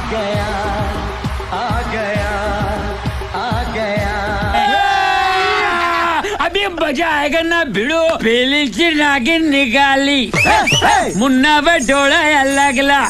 गया आ गया आ गया। अभी मजा आएगा ना भिड़ो, पहली ची नागिन निकाली, मुन्ना बटोड़ा लगला।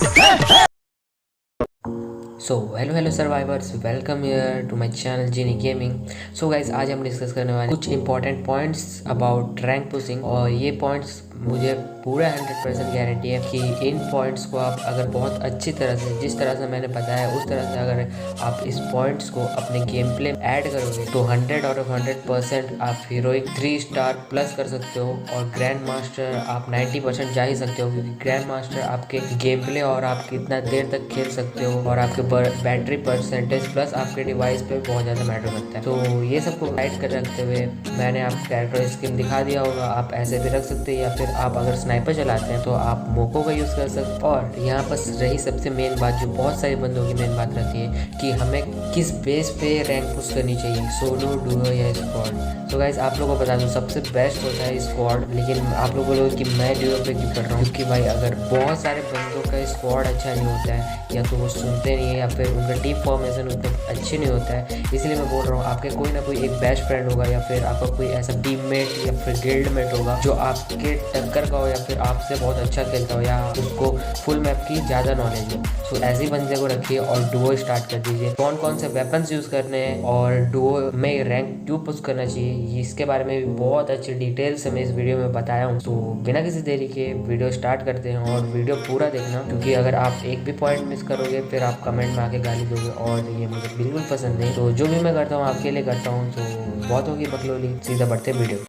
So hello survivors, welcome here to my channel Genie Gaming. So guys, आज हम डिस्कस करने वाले कुछ important points about rank pushing, और ये पॉइंट्स मुझे पूरा 100% गारंटी है कि इन पॉइंट्स को आप अगर बहुत अच्छी तरह से, जिस तरह से मैंने बताया उस तरह से अगर आप इस पॉइंट्स को अपने गेम प्ले में ऐड करोगे तो 100 आउट ऑफ 100% आप हीरोइक 3 स्टार प्लस कर सकते हो, और ग्रैंड मास्टर आप 90% जा ही सकते हो, क्योंकि ग्रैंड मास्टर आपके गेम प्ले और आप कितना देर तक खेल सकते हो और आपके बैटरी परसेंटेज प्लस आपके डिवाइस पे बहुत ज़्यादा मैटर करता है। तो ये सबको गाइड कर रखते हुए मैंने आपको कैरेक्टर स्किन दिखा दिया होगा। आप ऐसे भी रख सकते हैं, या फिर आप अगर स्नाइपर चलाते हैं तो आप मोको का यूज़ कर सकते हैं। और यहाँ पर रही सबसे मेन बात, जो बहुत सारे बंदों की मेन बात रहती है कि हमें किस बेस पे रैंक पुश करनी चाहिए, सोलो, डुओ या स्क्वाड। तो गाइस, आप लोगों को बता दूँ सबसे बेस्ट होता है स्क्वाड, लेकिन आप लोग बोलोगे कि मैं डुओ पे क्यों कर रहा हूँ, क्योंकि भाई अगर बहुत सारे बंदों का स्क्वाड अच्छा नहीं होता है, या तो वो सुनते नहीं है, या फिर उनका टीम फॉर्मेशन उतना अच्छी नहीं होता है। इसलिए मैं बोल रहा हूँ, आपके कोई ना कोई एक बेस्ट फ्रेंड होगा, या फिर आपका कोई ऐसा टीममेट या फिर गिल्डमेट होगा जो आपके टक्कर का हो, या फिर आपसे बहुत अच्छा खेलता हो, या उसको फुल मैप की ज़्यादा नॉलेज हो। सो ऐसे बंदे को रखिए और डुओ स्टार्ट कर दीजिए। कौन कौन से वेपन्स यूज़ करने हैं और डुओ में रैंक क्यों पुश करना चाहिए, इसके बारे में भी बहुत अच्छी डिटेल से मैं इस वीडियो में बताया हूँ। तो बिना किसी देरी के वीडियो स्टार्ट करते हैं, और वीडियो पूरा देखना, क्योंकि अगर आप एक भी पॉइंट मिस करोगे फिर आप कमेंट में आके गाली दोगे, और ये मुझे बिल्कुल पसंद नहीं। तो जो भी मैं करता हूँ आपके लिए करता हूँ। तो बहुत होगी बकलोली, सीधा बढ़ते वीडियो।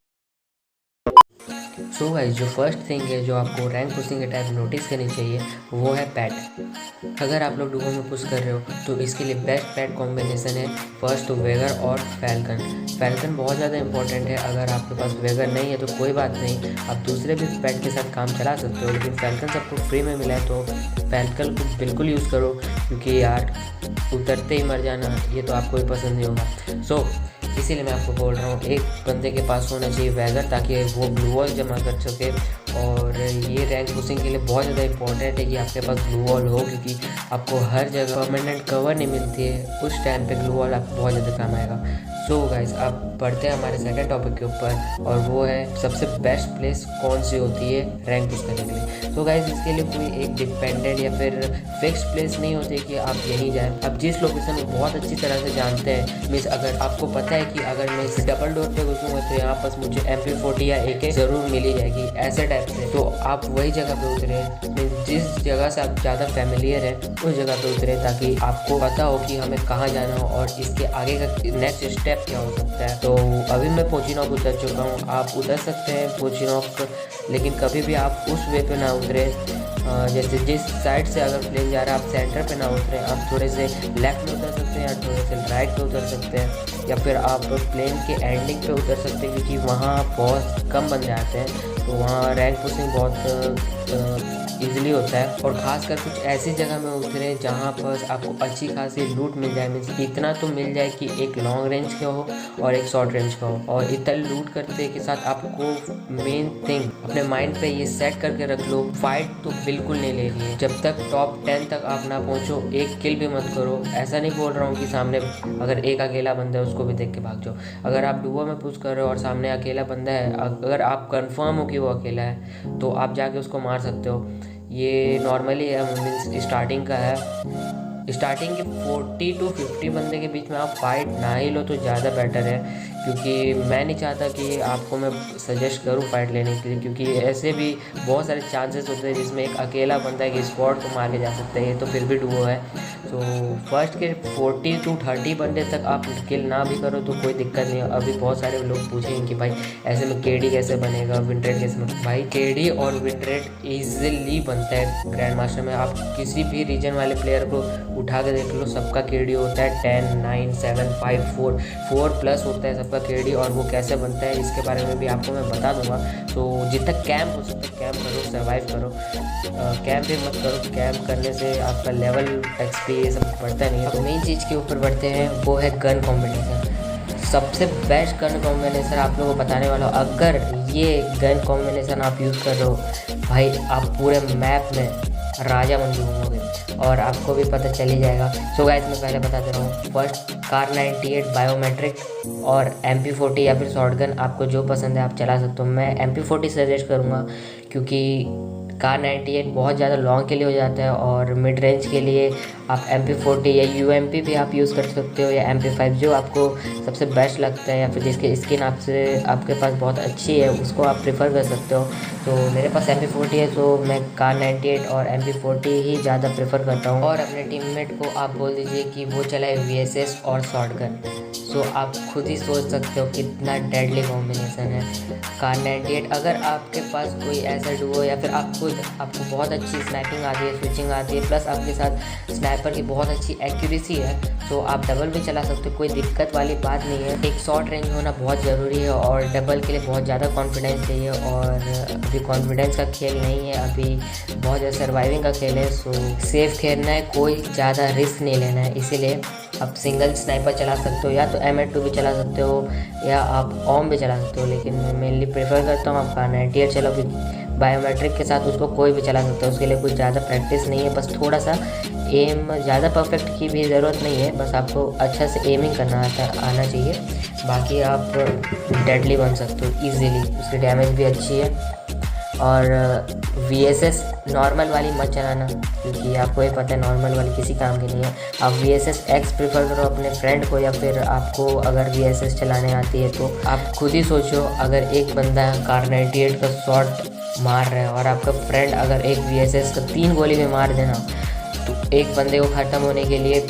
सो गाइस, जो फर्स्ट थिंग है जो आपको रैंक पुशिंग के टाइम नोटिस करनी चाहिए वो है पैट। अगर आप लोग डुओ में पुश कर रहे हो तो इसके लिए बेस्ट पैट कॉम्बिनेशन है फर्स्ट तो वेगर और फैल्कन। फैल्कन बहुत ज़्यादा इंपॉर्टेंट है। अगर आपके पास वेगर नहीं है तो कोई बात नहीं, आप दूसरे भी पैट के साथ काम चला सकते हो, लेकिन फैल्कन सबको फ्री में मिला है तो फैल्कन को बिल्कुल यूज़ करो, क्योंकि यार उतरते ही मर जाना ये तो आपको भी पसंद नहीं होगा। सो इसीलिए मैं आपको बोल रहा हूँ, एक बंदे के पास होना चाहिए वैगर, ताकि वो ब्लू वॉल जमा कर सके। और ये रैंक पुशिंग के लिए बहुत ज़्यादा इंपॉर्टेंट है कि आपके पास ब्लू वॉल हो, क्योंकि आपको हर जगह परमानेंट कवर नहीं मिलती है, उस टाइम पे ब्लू वॉल आपको बहुत ज़्यादा काम आएगा। सो गाइस, आप बढ़ते हैं हमारे सेकंड टॉपिक के ऊपर, और वो है सबसे बेस्ट प्लेस कौन सी होती है रैंक पुश करने के लिए। तो गाइस, इसके लिए कोई एक डिपेंडेंट या फिर फिक्स्ड प्लेस नहीं होती कि आप यहीं जाएं। आप जिस लोकेशन को बहुत अच्छी तरह से जानते हैं, मीन्स अगर आपको पता है कि अगर मैं इस डबल डोर पे घुसूँगा तो यहाँ पास मुझे MP40 या AK ज़रूर मिली जाएगी, ऐसे टाइप से, तो आप वही जगह पे उतरे। जिस जगह से आप ज़्यादा फैमिलियर है उस जगह पे उतरे, ताकि आपको पता हो कि हमें कहाँ जाना हो और इसके आगे का नेक्स्ट स्टेप क्या हो सकता है। तो अभी मैं पोचिनॉक उतर चुका हूँ, आप उतर सकते हैं पोचिनॉक, लेकिन कभी भी आप उस वे पे ना उतरे। जैसे जिस साइड से अगर प्लेन जा रहा है आप सेंटर पे ना उतरें, आप थोड़े से लेफ्ट में उतर सकते हैं, या थोड़े से राइट पे उतर सकते हैं, या फिर आप प्लेन के एंडिंग पे उतर सकते हैं, क्योंकि वहाँ बहुत कम बंदे आते हैं, तो वहाँ रैंक पुशिंग बहुत ईजिली होता है। और ख़ासकर कुछ ऐसी जगह में उतरे जहाँ पर आपको अच्छी खासी लूट मिल जाए, मीन्स इतना तो मिल जाए कि एक लॉन्ग रेंज का हो और एक शॉर्ट रेंज का हो। और इतना लूट करते के साथ आपको मेन थिंग अपने माइंड पे ये सेट करके रख लो, फाइट तो बिल्कुल नहीं ले रही है। जब तक टॉप 10 तक आप ना पहुँचो एक किल भी मत करो। ऐसा नहीं बोल रहा हूँ कि सामने अगर एक अकेला बंदा है उसको भी देख के भाग जाओ। अगर आप डुओ में पुश कर रहे हो और सामने अकेला बंदा है, अगर आप कंफर्म हो कि वो अकेला है तो आप जाके उसको मार सकते हो। ये नॉर्मली मीन्स स्टार्टिंग का है, स्टार्टिंग के 40 to 50 बंदे के बीच में आप फाइट ना ही लो तो ज़्यादा बेटर है, क्योंकि मैं नहीं चाहता कि आपको मैं सजेस्ट करूं फाइट लेने के लिए, क्योंकि ऐसे भी बहुत सारे चांसेस होते हैं जिसमें एक अकेला बंदा एक स्क्वाड को मार के जा सकता है, ये तो फिर भी डुओ है। तो फर्स्ट के 40 to 30 बंदे तक आप किल ना भी करो तो कोई दिक्कत नहीं है। अभी बहुत सारे लोग पूछेंगे कि भाई ऐसे में KD कैसे बनेगा, विन रेट कैसे बनेगा। भाई KD और विन रेट ईजिली बनता है ग्रैंड मास्टर में। आप किसी भी रीजन वाले प्लेयर को उठा के देख लो, सबका KD होता है 10, 9, 7, 5, 4 प्लस होता है सबका KD, और वो कैसे बनता है इसके बारे में भी आपको मैं बता दूंगा। तो जितना कैंप हो सकता है कैंप करो, सर्वाइव करो, कैंप भी मत करो। कैंप करने से आपका लेवल XP ये सब बढ़ता नहीं है। तो मेन चीज़ के ऊपर बढ़ते हैं, वो है गन कॉम्बिनेशन। सबसे बेस्ट गन कॉम्बिनेशन आप लोगों को बताने वाला हूँ। अगर ये गन कॉम्बिनेशन आप यूज़ कर रहे हो भाई, आप पूरे मैप में राजा बन घूमोगे। और आपको भी पता चल ही जाएगा। सो गाइस मैं पहले बता दे रहा हूँ, फर्स्ट कार 98 बायोमेट्रिक और MP40 या फिर शॉटगन, आपको जो पसंद है आप चला सकते हो। मैं MP40 सजेस्ट करूँगा क्योंकि कार 98 बहुत ज़्यादा लॉन्ग के लिए हो जाता है और मिड रेंज के लिए आप MP40 या UMP भी आप यूज़ कर सकते हो, या MP5 जो आपको सबसे बेस्ट लगता है या फिर जिसकी स्किन आपके पास बहुत अच्छी है उसको आप प्रेफर कर सकते हो। तो मेरे पास MP40 है, तो मैं कार 98 और MP40 ही ज़्यादा प्रेफर करता हूँ। और अपने टीममेट को आप बोल दीजिए कि वो चलाए VSS और शॉटगन। सो आप खुद ही सोच सकते हो कितना डेडली कॉम्बिनेशन है कार 98। अगर आपके पास कोई ऐसा डुओ या फिर आपको बहुत अच्छी स्नाइपिंग आती है, स्विचिंग आती है, प्लस आपके साथ स्नाइपर की बहुत अच्छी एक्यूरेसी है, तो आप डबल भी चला सकते हो, कोई दिक्कत वाली बात नहीं है। एक शॉर्ट रेंज होना बहुत ज़रूरी है और डबल के लिए बहुत ज़्यादा कॉन्फिडेंस चाहिए, और अभी कॉन्फिडेंस का खेल नहीं है, अभी बहुत ज़्यादा सर्वाइविंग का खेल है। सो सेफ खेलना है, कोई ज़्यादा रिस्क नहीं लेना है, इसीलिए आप सिंगल स्नाइपर चला सकते हो, या तो M82 भी चला सकते हो, या आप ओम भी चला सकते हो। लेकिन मैं मेनली प्रेफर करता हूँ आप कार 98 चलो, बायोमेट्रिक के साथ उसको कोई भी चला सकता है, उसके लिए कुछ ज़्यादा प्रैक्टिस नहीं है, बस थोड़ा सा एम, ज़्यादा परफेक्ट की भी ज़रूरत नहीं है, बस आपको अच्छा से एमिंग करना आना चाहिए। बाकी आप डेडली बन सकते हो ईजीली, उसकी डैमेज भी अच्छी है। और VSS नॉर्मल वाली मत चलाना क्योंकि आपको ही पता है नॉर्मल वाली किसी काम की नहीं है। आप VSS X प्रेफर करो अपने फ्रेंड को, या फिर आपको अगर VSS चलाने आती है तो आप खुद ही सोचो, अगर एक बंदा कार 98 का शॉट मार रहा है और आपका फ्रेंड अगर एक VSS का 3 गोली में मार देना, तो एक बंदे को ख़त्म होने के लिए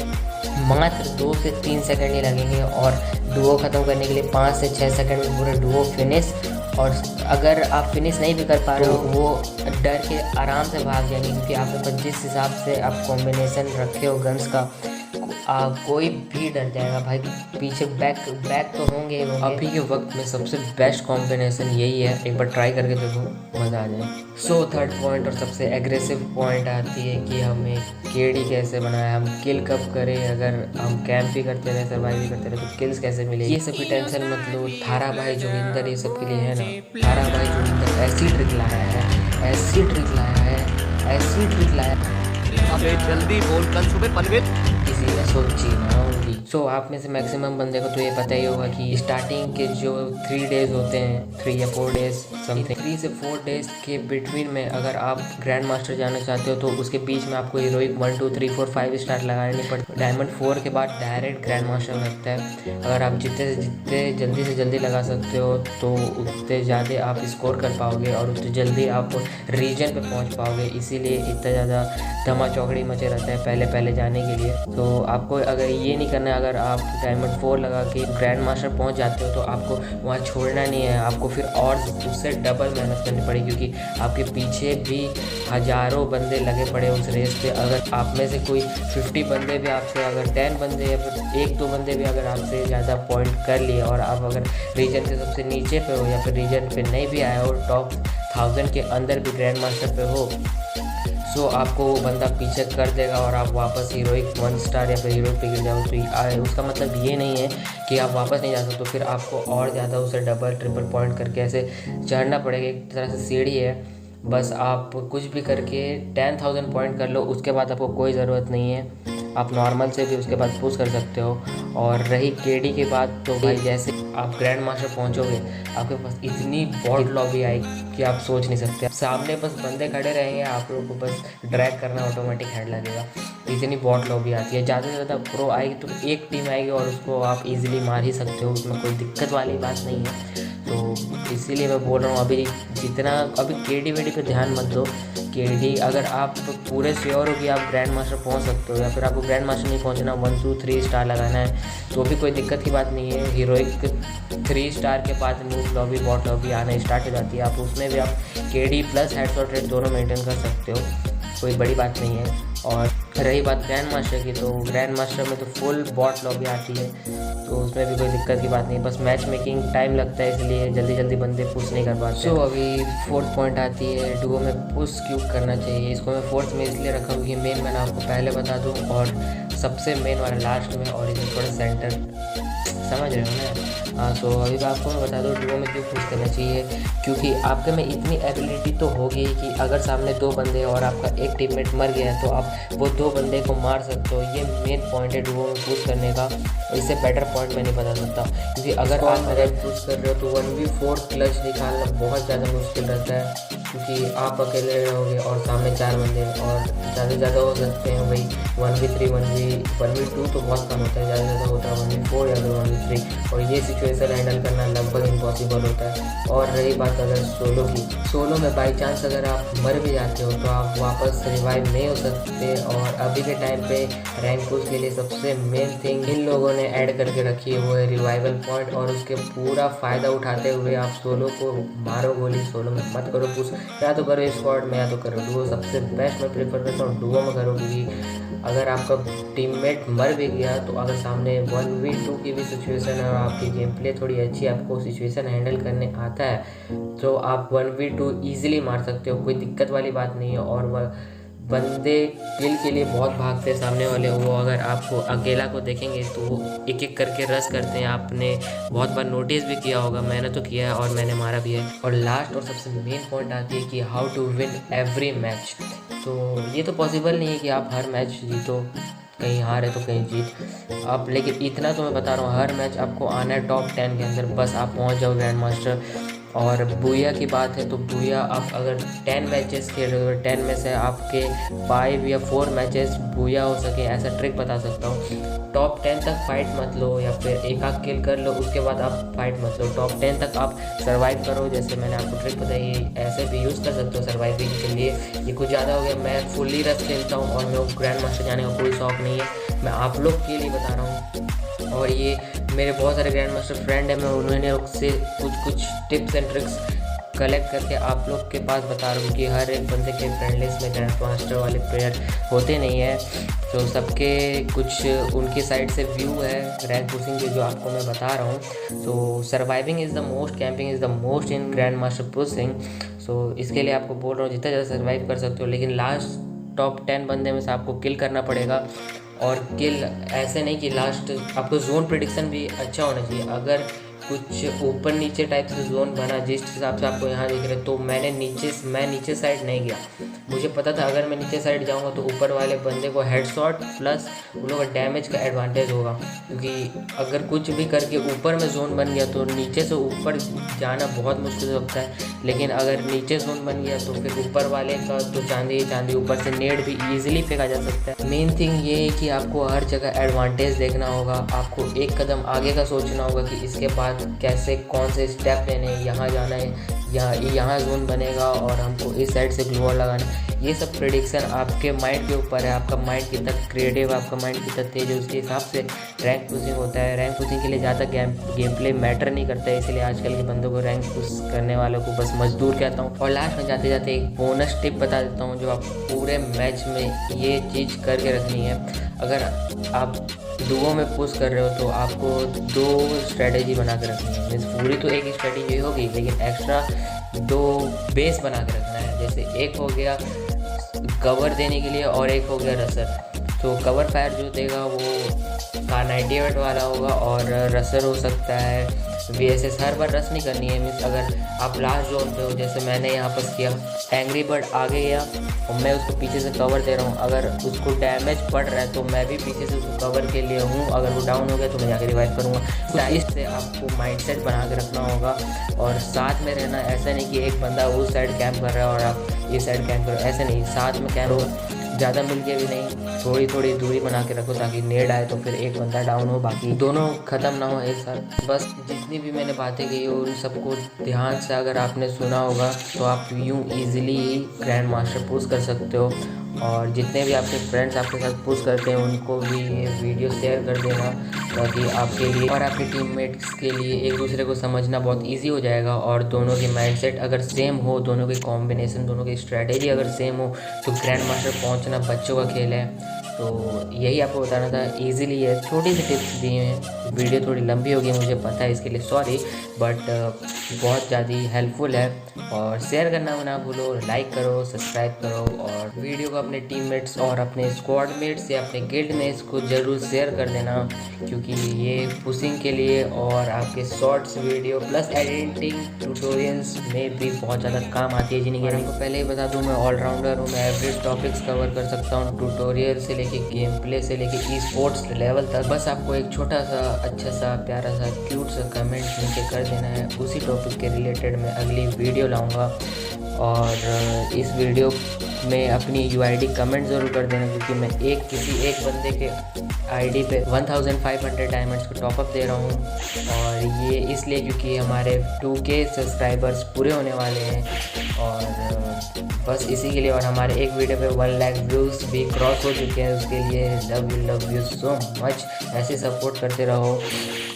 मात्र 2 से 3 सेकंड ही लगेंगे, और डुओ ख़त्म करने के लिए 5 से 6 सेकंड में पूरा डुओ फिनिश। और अगर आप फिनिश नहीं भी कर पा रहे हो, वो डर के आराम से भाग जाएंगे, क्योंकि आपके पास जिस हिसाब से आप कॉम्बिनेशन रखे हो गन्स का, कोई भी डर जाएगा भाई। पीछे बैक तो होंगे। अभी के वक्त में सबसे बेस्ट कॉम्बिनेशन यही है, एक बार ट्राई करके देखो, मज़ा आ जाए। सो थर्ड पॉइंट और सबसे एग्रेसिव पॉइंट आती है कि हमें KD कैसे बनाए, हम किल कब करें, अगर हम कैंप भी करते रहे, सर्वाइव भी करते रहे, तो किल्स कैसे मिले, ये सब की टेंशन मत लो। थारा भाई जोगिंदर ये सब के लिए है ना, थारा भाई जोगिंदर ऐसी ट्रिक लाया है, ऐसी ट्रिक लाया है, ऐसी ट्रिक लाया है। अबे जल्दी बोल, कल सुबह पनवेल किसी का सोची ना होगी। सो आप में से मैक्सिमम बंदे को तो ये पता ही होगा कि स्टार्टिंग के जो 3 डेज होते हैं, 3 या 4 डेज समथिंग, 3 से 4 डेज के बिटवीन में अगर आप ग्रैंड मास्टर जाना चाहते हो तो उसके बीच में आपको हीरोइक 1 2 3 4 5 स्टार लगाने नहीं पड़ते। डायमंड 4 के बाद डायरेक्ट ग्रैंड मास्टर लगता है। अगर आप जितने जल्दी से जल्दी लगा सकते हो तो उतने ज़्यादा आप स्कोर कर पाओगे और उतने जल्दी आप रीजन पे पहुंच पाओगे। इसीलिए इतना ज़्यादा धमा चौकड़ी मचे रहता है पहले जाने के लिए। तो आपको अगर ये नहीं करना है, अगर आप डायमंड 4 लगा के ग्रैंड मास्टर पहुंच जाते हो तो आपको वहाँ छोड़ना नहीं है, आपको फिर और उससे डबल मेहनत करनी पड़ेगी, क्योंकि आपके पीछे भी हज़ारों बंदे लगे पड़े उस रेस पे। अगर आप में से कोई 50 बंदे भी आपसे, अगर 10 बंदे या फिर 1-2 बंदे भी अगर आपसे ज़्यादा पॉइंट कर लिए और आप अगर रीजन के सबसे नीचे पे हो या फिर रीजन पे नहीं भी आए हो, टॉप 1000 के अंदर भी ग्रैंड मास्टर पे हो, सो आपको वो बंदा पीछे कर देगा और आप वापस हीरोइक 1 स्टार या फिर हीरोइक पे गिर जाओ। तो उसका मतलब ये नहीं है कि आप वापस नहीं जा सकते, तो फिर आपको और ज़्यादा उसे डबल ट्रिपल पॉइंट करके ऐसे चढ़ना पड़ेगा। एक तरह से सीढ़ी है, बस आप कुछ भी करके 10,000 पॉइंट कर लो, उसके बाद आपको कोई ज़रूरत नहीं है, आप नॉर्मल से भी उसके बाद पुश कर सकते हो। और रही KD के बाद, तो भाई जैसे आप ग्रैंड मास्टर पहुंचोगे आपके पास इतनी बॉट लॉबी आएगी कि आप सोच नहीं सकते। सामने बस बंदे खड़े रहेंगे, आप लोगों को बस ड्रैग करना ऑटोमेटिक हेड लगेगा, इतनी बॉट लॉबी आती है। ज़्यादा से ज़्यादा प्रो आएगी तो एक टीम आएगी और उसको आप इजीली मार ही सकते हो, उसमें कोई दिक्कत वाली बात नहीं है। तो इसीलिए मैं बोल रहा हूँ अभी KD वेडी पे ध्यान मत दो। KD अगर आप पूरे श्योर हो कि आप ग्रैंड मास्टर पहुंच सकते हो या फिर आपको ग्रैंड मास्टर नहीं पहुंचना, 1 2 3 स्टार लगाना है, तो भी कोई दिक्कत की बात नहीं है। हीरोइक 3 स्टार के बाद नूब लॉबी बॉट लॉबी आना स्टार्ट हो जाती है, आप उसमें भी आप KD प्लस हेडशॉट रेट दोनों मेंटेन कर सकते हो, कोई बड़ी बात नहीं है। और रही बात ग्रैंड मास्टर की, तो ग्रैंड मास्टर में तो फुल बॉट लॉबी आती है, तो उसमें भी कोई दिक्कत की बात नहीं, बस मैच मेकिंग टाइम लगता है, इसलिए जल्दी बंदे पुश नहीं कर पाते। सो अभी 4th पॉइंट आती है, डुओ में पुश क्यों करना चाहिए। इसको मैं 4th में इसलिए रखा हूँ कि मैंने आपको पहले बता दूँ, और सबसे मेन वाला लास्ट में, और इसे थोड़ा सेंटर समझ रहे हो ना। हाँ, तो अभी आपको मैं बता दूँ डुओ में क्यों पुश करना चाहिए, क्योंकि आपके में इतनी एबिलिटी तो होगी कि अगर सामने 2 बंदे और आपका एक टीममेट मर गया है तो आप वो 2 बंदे को मार सकते हो। ये मेन पॉइंट है डुओ में पुश करने का, इससे बेटर पॉइंट मैं नहीं बता सकता। क्योंकि अगर आप पुश कर रहे हो तो 1v4 क्लच निकालना बहुत ज़्यादा मुश्किल रहता है, क्योंकि आप अकेले रहोगे और सामने 4 बंदे और ज़्यादा से ज़्यादा हो सकते हैं वही 1v3 1v2 तो बहुत कम होता है, ज़्यादा से ज़्यादा होता है 1v4 या फिर 1v3, और ये सिचुएशन हैंडल करना लगभग इम्पॉसिबल होता है। और रही बात अगर सोलो की, सोलो में बाई चांस अगर आप मर भी जाते हो तो आप वापस रिवाइव नहीं हो सकते। और अभी के टाइम पे रैंक पुश के लिए सबसे मेन थिंग इन लोगों ने ऐड करके रखी है वो है रिवाइवल पॉइंट, और उसके पूरा फ़ायदा उठाते हुए आप सोलो को मारो गोली। सोलो में मत करो पुश, या तो करो स्क्वाड में या तो करो डुओ। सबसे बेस्ट मैं प्रेफर करता हूँ डुओ में करो, क्योंकि अगर आपका टीममेट मर भी गया तो अगर सामने 1v2 की भी सिचुएशन है और आपकी गेम प्ले थोड़ी अच्छी, आपको सिचुएशन हैंडल करने आता है तो आप 1v2 ईजिली मार सकते हो, कोई दिक्कत वाली बात नहीं है। और वह बंदे किल के लिए बहुत भागते हैं सामने वाले, वो अगर आपको अकेला को देखेंगे तो वो एक एक करके रश करते हैं। आपने बहुत बार नोटिस भी किया होगा, मैंने तो किया है और मैंने मारा भी है। और लास्ट और सबसे मेन पॉइंट आती है कि how to win every match. तो ये तो पॉसिबल नहीं है कि आप हर मैच जीतो, कहीं हारे तो कहीं जीत आप, लेकिन इतना तो मैं बता रहा हूँ हर मैच आपको आना है टॉप 10 के अंदर, बस आप पहुँच जाओ ग्रैंड मास्टर। और बुया की बात है तो बुया आप अगर 10 मैचेस खेल रहे हो, 10 में से आपके 5 या 4 मैचेस बुया हो सके, ऐसा ट्रिक बता सकता हूँ। टॉप 10 तक फाइट मत लो या फिर एक आध किल कर लो, उसके बाद आप फाइट मत लो। टॉप 10 तक आप सर्वाइव करो, जैसे मैंने आपको ट्रिक बताई ऐसे भी यूज़ कर सकते हो सर्वाइविंग के लिए। ये कुछ ज़्यादा हो गया, मैं फुल्ली रश खेलता हूँ और मेरे को ग्रैंड मास्टर जाने का कोई शौक नहीं है, मैं आप लोग के लिए बता रहा हूँ। और ये मेरे बहुत सारे ग्रैंड मास्टर फ्रेंड हैं, मैं उन्होंने उससे कुछ टिप्स एंड ट्रिक्स कलेक्ट करके आप लोग के पास बता रहा हूँ कि हर एक बंदे के फ्रेंड लिस्ट में ग्रैंड मास्टर वाले प्लेयर होते नहीं है, तो सबके कुछ उनकी साइड से व्यू है रैंक पुशिंग के जो आपको मैं बता रहा हूँ। तो surviving is the most, camping is the most in grand master pushing. So इसके लिए आपको बोल रहा हूँ जितना ज़्यादा सर्वाइव कर सकते हो, लेकिन लास्ट टॉप 10 बंदे में से आपको किल करना पड़ेगा। और किल ऐसे नहीं कि लास्ट, आपको जोन प्रेडिक्शन भी अच्छा होना चाहिए। अगर कुछ ऊपर नीचे टाइप से जोन बना जिस हिसाब से आपको यहाँ दिख रहे, तो मैं नीचे साइड नहीं गया। मुझे पता था अगर मैं नीचे साइड जाऊँगा तो ऊपर वाले बंदे को हेडशॉट प्लस उन लोगों का डैमेज का एडवांटेज होगा, क्योंकि अगर कुछ भी करके ऊपर में जोन बन गया तो नीचे से ऊपर जाना बहुत मुश्किल होता है। लेकिन अगर नीचे जोन बन गया तो फिर ऊपर वाले का तो चांदी ही चांदी, ऊपर से नेट भी ईजिली फेंका जा सकता है। मेन थिंग ये है कि आपको हर जगह एडवांटेज देखना होगा, आपको एक कदम आगे का सोचना होगा कि इसके बाद कैसे कौन से स्टेप लेने हैं, यहाँ जाना है, यहाँ जोन बनेगा और हमको इस साइड से ग्लू वॉल लगाना है। ये सब प्रेडिक्शन आपके माइंड के ऊपर है, आपका माइंड कितना क्रिएटिव, आपका माइंड कितना तेज है, उसके हिसाब से रैंक पुशिंग होता है। रैंक पुशिंग के लिए ज़्यादा गेम प्ले मैटर नहीं करता है, इसलिए आजकल के बंदों को रैंक पुश करने वालों को बस मजदूर कहता हूँ। और लास्ट में जाते जाते एक बोनस टिप बता देता हूँ जो आप पूरे मैच में ये चीज़ करके रखनी है। अगर आप डुओ में पुश कर रहे हो तो आपको 2 स्ट्रेटेजी बना के रखनी है। मीन्स पूरी तो एक ही स्ट्रेटेजी होगी, लेकिन एक्स्ट्रा 2 बेस बना के रखना है। जैसे एक हो गया कवर देने के लिए और एक हो गया रसर। तो कवर फायर जो देगा वो K98 वाला होगा और रसर हो सकता है VSS। हर बार रस नहीं करनी है, मीन्स अगर आप लास्ट जोन पे हो, जैसे मैंने यहाँ पर किया, एंग्री बर्ड आगे गया और मैं उसको पीछे से कवर दे रहा हूँ। अगर उसको डैमेज पड़ रहा है तो मैं भी पीछे से उसको कवर के लिए हूँ, अगर वो डाउन हो गया तो मैं जाकर रिवाइव करूँगा। तो इससे आपको माइंडसेट बना के रखना होगा और साथ में रहना। ऐसा नहीं कि एक बंदा उस साइड कैंप कर रहा है और आप इस साइड कैंप करो, ऐसे नहीं, साथ में कैंप करो, ज़्यादा मिलके भी नहीं, थोड़ी थोड़ी दूरी बना के रखो ताकि नेड आए तो फिर एक बंदा डाउन हो, बाकी दोनों ख़त्म ना हो एक साथ। बस जितनी भी मैंने बातें की उन सबको ध्यान से अगर आपने सुना होगा तो आप यूँ ईजिली ग्रैंड मास्टर पुश कर सकते हो। और जितने भी आपके फ्रेंड्स आपके साथ पुश करते हैं उनको भी ये वीडियो शेयर कर देना, ताकि आपके लिए और आपके टीममेट्स के लिए एक दूसरे को समझना बहुत इजी हो जाएगा। और दोनों के माइंडसेट अगर सेम हो, दोनों के कॉम्बिनेशन, दोनों की स्ट्रेटेजी अगर सेम हो तो ग्रैंड मास्टर पहुंचना बच्चों का खेल है। तो यही आपको बताना था। इजीली ये छोटी सी टिप्स दी हैं। वीडियो थोड़ी लंबी होगी मुझे पता है, इसके लिए सॉरी, बट बहुत ज़्यादा हेल्पफुल है। और शेयर करना ना भूलो, लाइक करो, सब्सक्राइब करो, और वीडियो को अपने टीममेट्स और अपने स्क्वाड मेट्स या अपने गिल्ड मेट्स को ज़रूर शेयर कर देना, क्योंकि ये पुशिंग के लिए और आपके shorts video plus editing tutorials में भी बहुत ज़्यादा काम आती है। जिन्हें आपको पहले ही बता दूं, मैं ऑलराउंडर हूँ। मैं एवरी टॉपिक्स कवर कर सकता हूँ, ट्यूटोरियल से लेके गेम प्ले से लेके ई स्पोर्ट्स लेवल तक। बस आपको एक छोटा सा अच्छा सा प्यारा सा क्यूट सा कमेंट नीचे कर देना है। उसी टॉपिक के रिलेटेड मैं अगली वीडियो लाऊंगा, और इस वीडियो में अपनी यूआईडी कमेंट ज़रूर कर देना, क्योंकि मैं किसी एक बंदे के आईडी पे 1500 डायमंड्स को टॉपअप दे रहा हूँ। और ये इसलिए क्योंकि हमारे 2K सब्सक्राइबर्स पूरे होने वाले हैं, और बस इसी के लिए। और हमारे एक वीडियो पे 1 लाख व्यूज़ भी क्रॉस हो चुके हैं। उसके लिए लव यू सो मच। ऐसे सपोर्ट करते रहो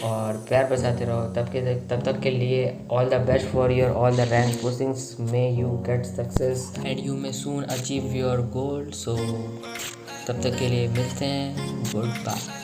और प्यार बरसाते रहो। तब तक के लिए all the best for your all the rank pushings. May you get success and you may soon achieve your goal. So तब तक के लिए मिलते हैं। Good bye.